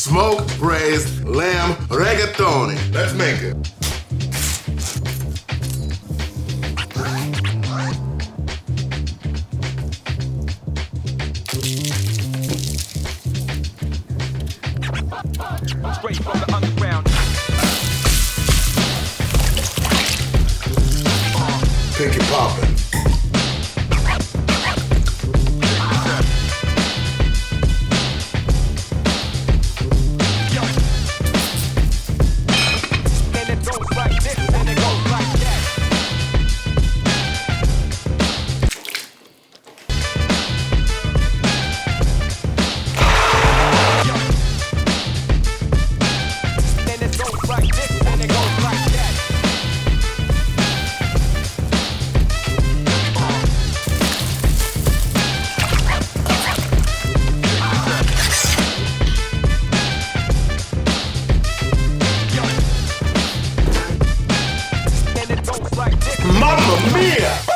smoked braised lamb rigatoni. Let's make it. Straight from the underground. Pinky poppin'. And it goes like this, and it goes like that. And it goes like this, and it goes like that. And it goes like this. Mamma mia!